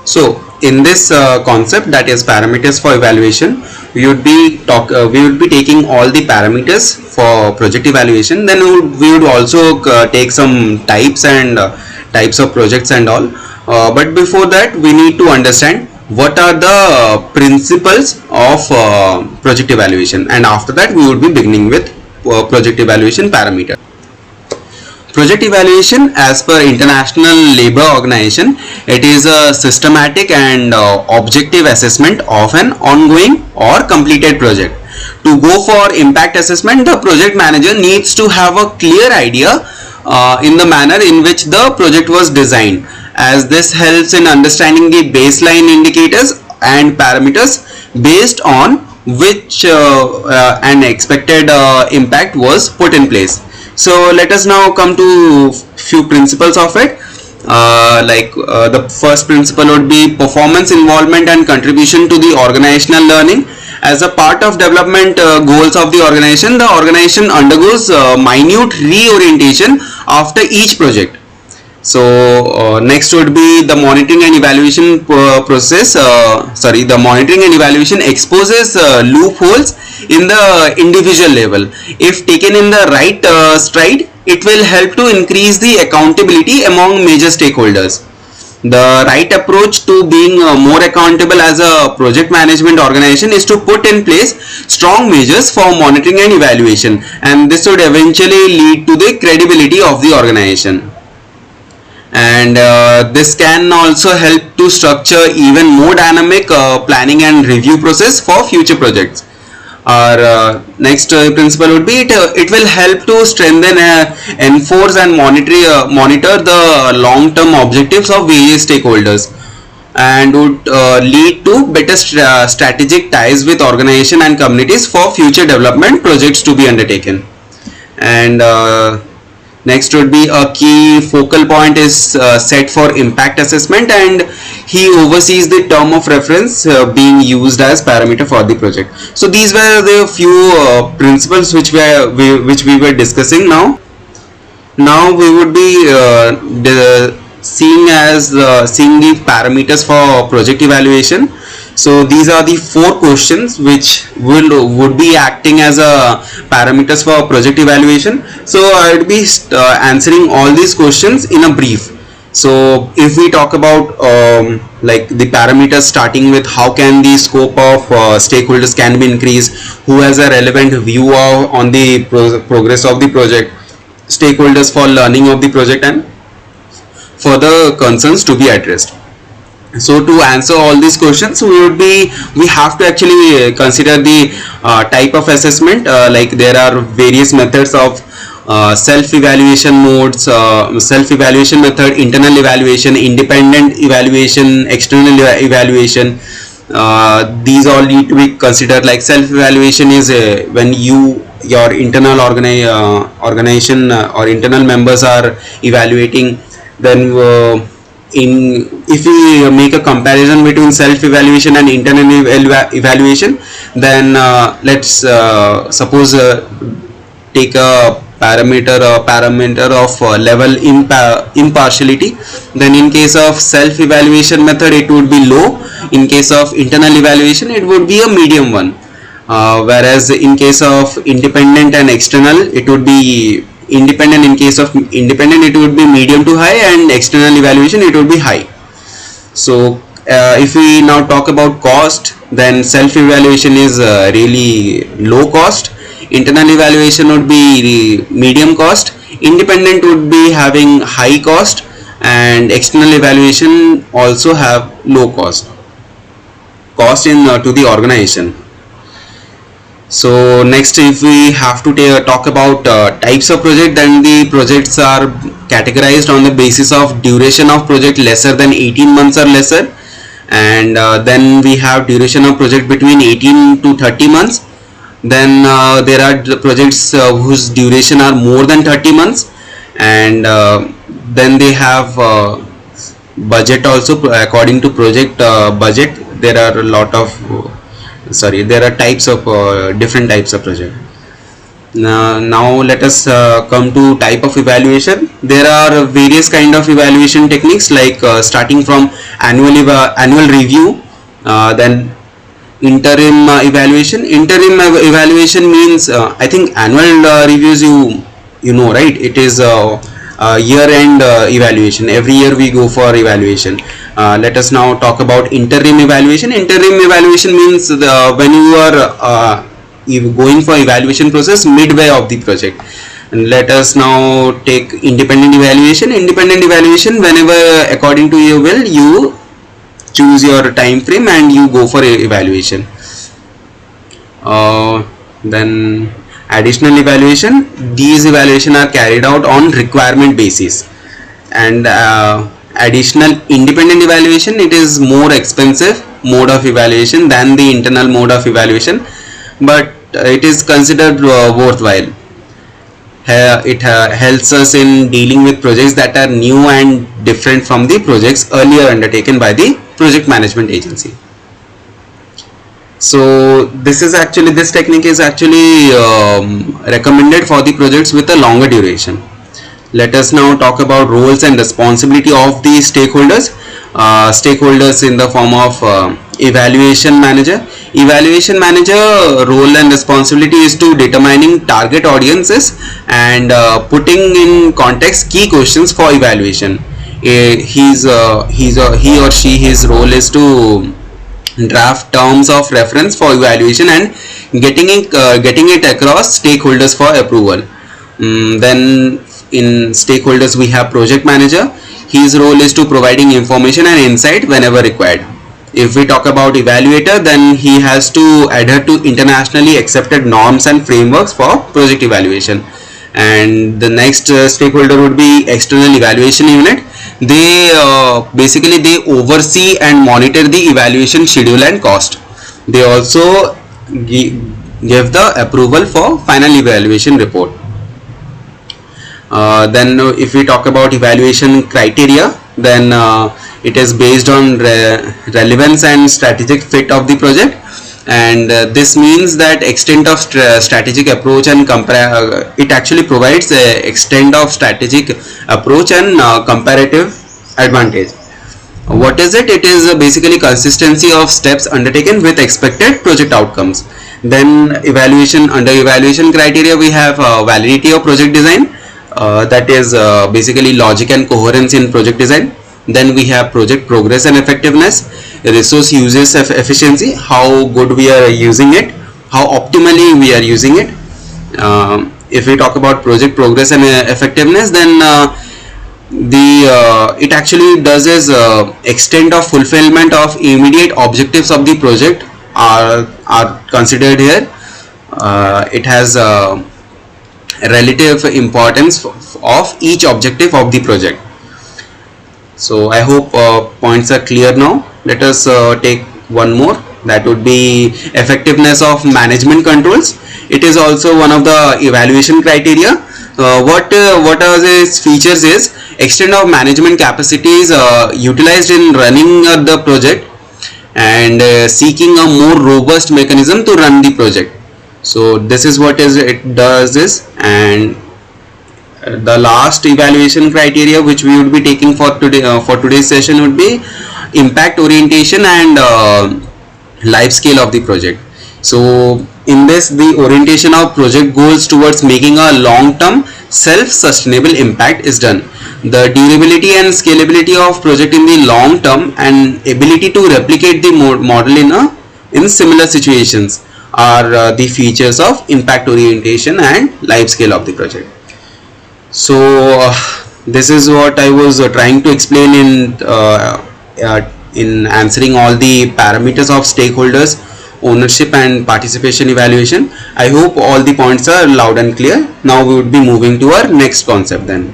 So in this concept, that is parameters for evaluation, we would be taking all the parameters for project evaluation. Then we would also take some types and types of projects and all. But before that, we need to understand what are the principles of project evaluation, and after that we would be beginning with project evaluation parameter. Project evaluation, as per International Labour Organization, it is a systematic and objective assessment of an ongoing or completed project. To go for impact assessment, the project manager needs to have a clear idea in the manner in which the project was designed, as this helps in understanding the baseline indicators and parameters based on which an expected impact was put in place. So let us now come to few principles of it. The first principle would be performance, involvement and contribution to the organizational learning. As a part of development goals of the organization undergoes minute reorientation after each project. So next would be the monitoring and evaluation process. The monitoring and evaluation exposes loopholes in the individual level. If taken in the right stride, it will help to increase the accountability among major stakeholders. The right approach to being more accountable as a project management organization is to put in place strong measures for monitoring and evaluation, and this would eventually lead to the credibility of the organization. And this can also help to structure even more dynamic planning and review process for future projects. Our next principle would be it will help to strengthen, enforce and monitor the long-term objectives of various stakeholders, and would lead to better strategic ties with organization and communities for future development projects to be undertaken. And next would be a key focal point is set for impact assessment, and he oversees the term of reference being used as parameter for the project. So these were the few principles which we were discussing. Now we would be seeing the parameters for project evaluation. So these are the 4 questions which would be acting as a parameters for project evaluation. So I would be answering all these questions in a brief. So if we talk about like the parameters, starting with how can the scope of stakeholders can be increased, who has a relevant view on the progress of the project, stakeholders for learning of the project, and further concerns to be addressed. So to answer all these questions, we have to actually consider the type of assessment. Like there are various methods of self-evaluation modes, self-evaluation method, internal evaluation, independent evaluation, external evaluation. These all need to be considered. Like self-evaluation is when your internal organization or internal members are evaluating. Then if we make a comparison between self-evaluation and internal evaluation, then let's suppose take a parameter of level impartiality. Then in case of self-evaluation method, it would be low. In case of internal evaluation, it would be a medium one. Whereas in case of independent and external, it would be independent. In case of independent, it would be medium to high, and external evaluation, it would be high. So if we now talk about cost, then self-evaluation is really low cost, internal evaluation would be medium cost, independent would be having high cost, and external evaluation also have low cost in to the organization. So next, if we have to talk about types of project, then the projects are categorized on the basis of duration of project lesser than 18 months or lesser, and then we have duration of project between 18 to 30 months. Then there are the projects whose duration are more than 30 months, and then they have budget also according to project budget. There are a lot of there are types of different types of project. Now let us come to type of evaluation. There are various kind of evaluation techniques, like starting from annual review, then interim evaluation. Interim evaluation means, I think annual reviews, you know, right? It is year end evaluation. Every year we go for evaluation. Let us now talk about interim evaluation. Interim evaluation means when you are going for evaluation process midway of the project. And let us now take independent evaluation. Independent evaluation, whenever according to your will, you choose your time frame and you go for evaluation. Then additional evaluation, these evaluation are carried out on requirement basis. And additional independent evaluation, it is more expensive mode of evaluation than the internal mode of evaluation, but it is considered worthwhile. It helps us in dealing with projects that are new and different from the projects earlier undertaken by the project management agency. So this technique is actually recommended for the projects with a longer duration. Let us now talk about roles and responsibility of the stakeholders. Stakeholders in the form of evaluation manager. Evaluation manager role and responsibility is to determining target audiences and putting in context key questions for evaluation. He or she, his role is to draft terms of reference for evaluation and getting it across stakeholders for approval. Then in stakeholders we have project manager. His role is to providing information and insight whenever required. If we talk about evaluator, then he has to adhere to internationally accepted norms and frameworks for project evaluation. And the next stakeholder would be external evaluation unit. They basically they oversee and monitor the evaluation schedule and cost. They also give the approval for final evaluation report. Then if we talk about evaluation criteria, then it is based on relevance and strategic fit of the project. And this means that extent of strategic approach and it actually provides a extent of strategic approach and comparative advantage. What is it? It is basically consistency of steps undertaken with expected project outcomes. Then under evaluation criteria we have validity of project design, that is basically logic and coherence in project design. Then we have project progress and effectiveness, resource uses efficiency, how good we are using it, how optimally we are using it. If we talk about project progress and effectiveness, then it actually does is extent of fulfillment of immediate objectives of the project are considered here. It has relative importance of each objective of the project. So I hope points are clear now. Let us take one more, that would be effectiveness of management controls. It is also one of the evaluation criteria. What are its features is extent of management capacities utilized in running the project and seeking a more robust mechanism to run the project. So this is what it does is. And the last evaluation criteria which we would be taking for today's session would be impact orientation and life scale of the project. So in this, the orientation of project goals towards making a long-term self-sustainable impact is done. The durability and scalability of project in the long term and ability to replicate the model in similar situations are the features of impact orientation and life scale of the project. So this is what I was trying to explain in answering all the parameters of stakeholders, ownership and participation evaluation. I hope all the points are loud and clear. Now we would be moving to our next concept then.